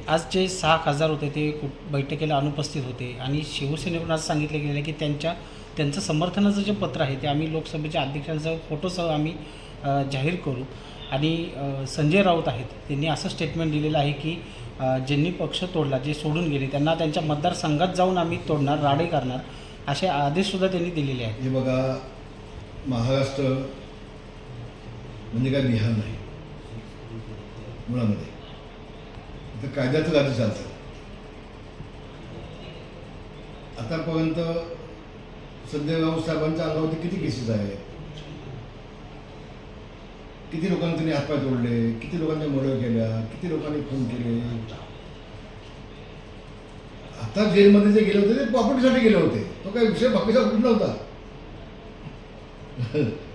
आज जे 6 खासदार होते ते बैठकीला अनुपस्थित होते आणि शिवसेनेकडून असं सांगितलं गेलं की त्यांचं समर्थनाचं जे पत्र आहे ते आम्ही लोकसभेच्या अध्यक्षांसह फोटोसह आम्ही जाहीर करू. आणि संजय राऊत आहेत त्यांनी असं स्टेटमेंट दिलेलं आहे की ज्यांनी पक्ष तोडला, जे सोडून गेले, त्यांना त्यांच्या मतदारसंघात जाऊन आम्ही तोडणार, राडे करणार, असे आदेशसुद्धा त्यांनी दिलेले आहेत. हे बघा, महाराष्ट्र म्हणजे काय बिहार नाही मुळामध्ये. इथं कायद्याचं राज्य चालतं. आतापर्यंत संजय राऊत साहेबांच्या अंगावरती किती केसेस आहेत, किती लोकांनी त्यांनी हातपाय तोडले, किती लोकांनी मर्डर केल्या, किती लोकांनी खून केले. आता जेलमध्ये जे गेले होते ते प्रॉपर्टीसाठी गेले होते. तो काही विषय बाकीचा कुठं नव्हता.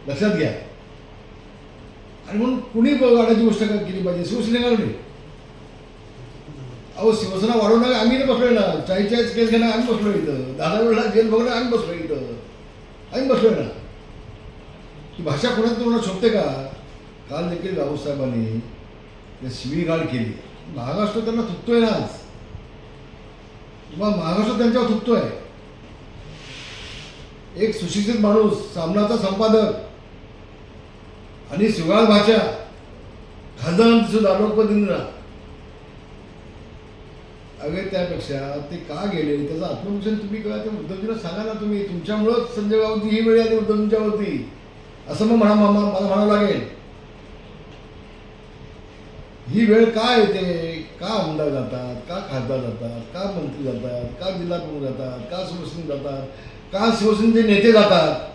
लक्षात घ्या. आणि म्हणून कुणी वाढायची गोष्ट केली पाहिजे? शिवसेनेला नाही. अहो, शिवसेना वाढवणार आम्ही नाही बसलोय ना. 40 केस घेणार आम्ही बसलोय इथं. 10 वेळा जेल बघणार आम्ही बसलोय इथं. आम्ही बसलोय ना. ही भाषा कोणाला तुम्हाला शोभते का? काल देखील राऊतसाहेबांनी शिवीगाळ केली. महाराष्ट्र त्यांना थुकतोय ना आज. महाराष्ट्र त्यांच्यावर थुकतोय. एक सुशिक्षित माणूस, सामनाचा संपादक आणि शिवाळ भाषा, खासदारांची सुद्धा लोकप्रतिनिधींना. अगे त्यापेक्षा ते का गेले त्याचं आत्मविश्लेषण तुम्ही करा. ते उद्धवजींना सांगा ना. तुम्ही तुमच्यामुळंच संजय राऊतची ही वेळ आली उद्धवजींच्यावरती, असं मग मला म्हणावं लागेल. ही वेळ का येते? का आमदार जातात, का खासदार जातात, का मंत्री जातात, का जिल्हा प्रमुख जातात, का शिवसेने जातात, का शिवसेनेचे नेते जातात?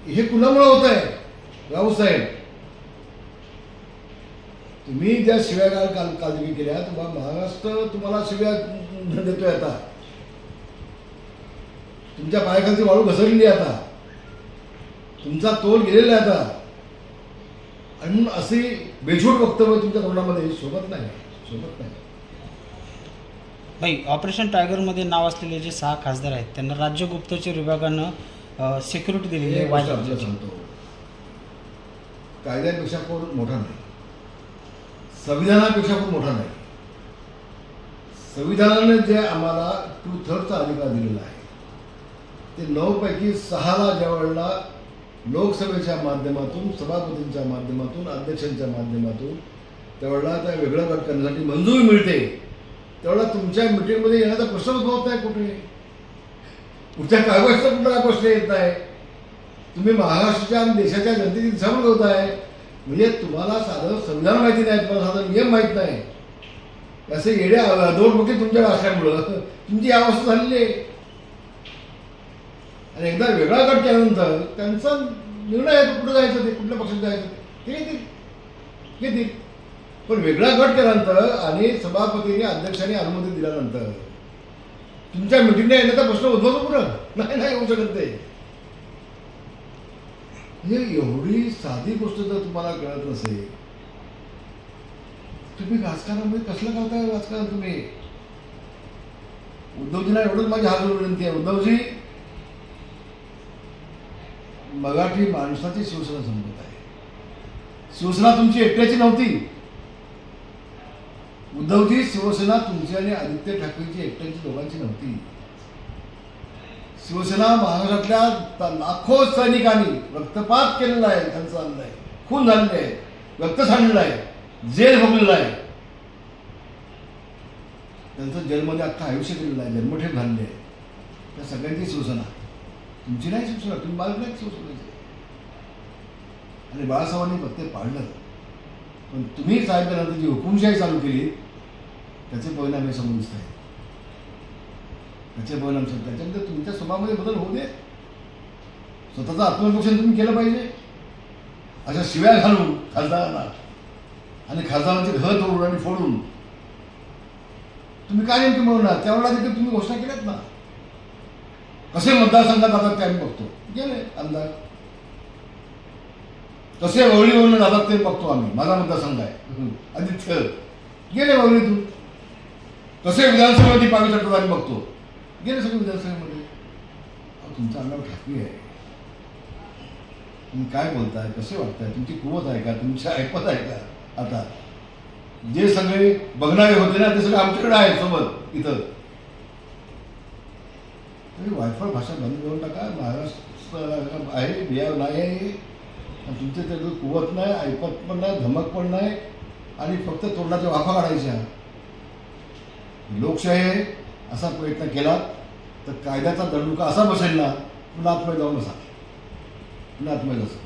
हे कुणामुळे होत आहे? राऊतसाहेब, तुम्ही ज्या शिव्या काल केल्या, तुम्हाला महाराष्ट्र तुम्हाला शिव्या देतोय. आता तुमच्या पायाखालची वाळू घसरलेली आता, तुमचा तोल गेलेला आहे आता. आणि म्हणून असे बेछूट वक्तव्य तुमच्या तोंडामध्ये शोभत नाही. भाई, ऑपरेशन टायगरमध्ये नाव असलेले जे 6 खासदार आहेत त्यांना राज्य गुप्तचर विभागानं सिक्युरिटी दिलेली आहे. आपल्याला सांगतो, कायद्यापेक्षा कोण मोठा नाही, संविधानापेक्षा कोण मोठा नाही. संविधानाने जे आम्हाला 2/3चा अधिकार दिलेला आहे ते 9 पैकी 6ला ज्या वेळेला लोकसभेच्या माध्यमातून, सभापतींच्या माध्यमातून, अध्यक्षांच्या माध्यमातून त्यावेळेला त्या वेगळं गट करण्यासाठी मंजुरी मिळते, त्यावेळेला तुमच्या मिटिंगमध्ये येण्याचा प्रश्न उद्भवत नाही. कुठे कुठच्या कागदाचा कुठला प्रश्न येत नाही. तुम्ही महाराष्ट्राच्या आणि देशाच्या जनतेची दिशाभूल होत आहे. म्हणजे तुम्हाला साधं संविधान माहिती नाही, तुम्हाला साधं नियम माहीत नाही. असे येड्या दोन तुमच्या असल्यामुळं तुमची अवस्था झालेली आहे. आणि एकदा वेगळा गट केल्यानंतर त्यांचा निर्णय आहे कुठं जायचं, ते कुठल्या पक्षात जायचं ते घेतील. पण वेगळा गट केल्यानंतर आणि सभापतीने, अध्यक्षांनी अनुमती दिल्यानंतर तुमच्या मिटिंगला येण्याचा प्रश्न उद्भवतो पुढं नाही होऊ शकत. ते म्हणजे एवढी साधी गोष्ट जर तुम्हाला कळत नसेल, तुम्ही राजकारणामध्ये कसलं करताय राजकारण? तुम्ही उद्धवजींना एवढंच माझी हात जोडून विनंती आहे. उद्धवजी, मराठी माणसाची शिवसेना संपत आहे. शिवसेना तुमची एकट्याची नव्हती. उद्धवजी, शिवसेना तुमची आणि आदित्य ठाकरेची एकट्याची दोघांची नव्हती. शिवसेना महाराष्ट्रातल्या लाखो सैनिकांनी रक्तपात केलेला आहे, त्यांचा आणलं आहे, खून झालेले आहे, रक्त सांडलेलं आहे, जेल भोगलेलं आहे. त्यांचं जेलमध्ये अख्खं आयुष्य केलेलं आहे, जन्मठेप झालेली आहे. त्या सगळ्यांची शिवसेना तुमची नाही. शिवसेना तुम्ही बाळगलं नाही शिवसेनेचे. आणि बाळासाहेबांनी प्रत्येक पाळलं. पण तुम्ही साहेबांनंतर जी हुकुमशाही चालू केली त्याचे परिणाम हे समोर दिसत आहेत. त्याचे परिणाम त्याच्यानंतर तुमच्या स्वभावामध्ये बदल होऊ दे. स्वतःचं आत्मविश्लेषण तुम्ही केलं पाहिजे. अशा शिव्या घालून खासदारांना आणि खासदारांचे घर तोडून आणि फोडून तुम्ही काय नेमके मिळवणार? त्यावेळेला देखील तुम्ही घोषणा केल्यात ना. कसे मतदारसंघात जातात ते आम्ही बघतो. गेले आमदार कसे वळीवरून जातात ते बघतो आम्ही. माझा मतदारसंघ आहे आदित्य. गेले वळीतून. कसे विधानसभेमध्ये पाणी चढतात आम्ही बघतो. गेले सगळे विधानसभेमध्ये. तुमचा अंगावर ठाकरी आहे. तुम्ही काय बोलताय, कसे वाटताय, तुमची कुवत आहे का, तुमची ऐपत आहे का? आता जे सगळे बघणारे होते ना ते सगळे आमच्याकडे आहेत सोबत इथं. तरी वायफळ भाषा बंद करून टाका. महाराष्ट्र आहे, बिहार नाही आहे, आणि तुमचे ते कुवत नाही, ऐपत पण नाही, धमक पण नाही, आणि फक्त तोंडाच्या वाफा काढायच्या. लोकशाही आहे असा प्रयत्न केला तर कायद्याचा दंडुका असा बसेल ना, पुन्हा आतमध्ये जाऊन बसा, पुन्हा आतमध्ये बसा.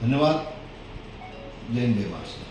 धन्यवाद. जय हिंद, जय महाराष्ट्र.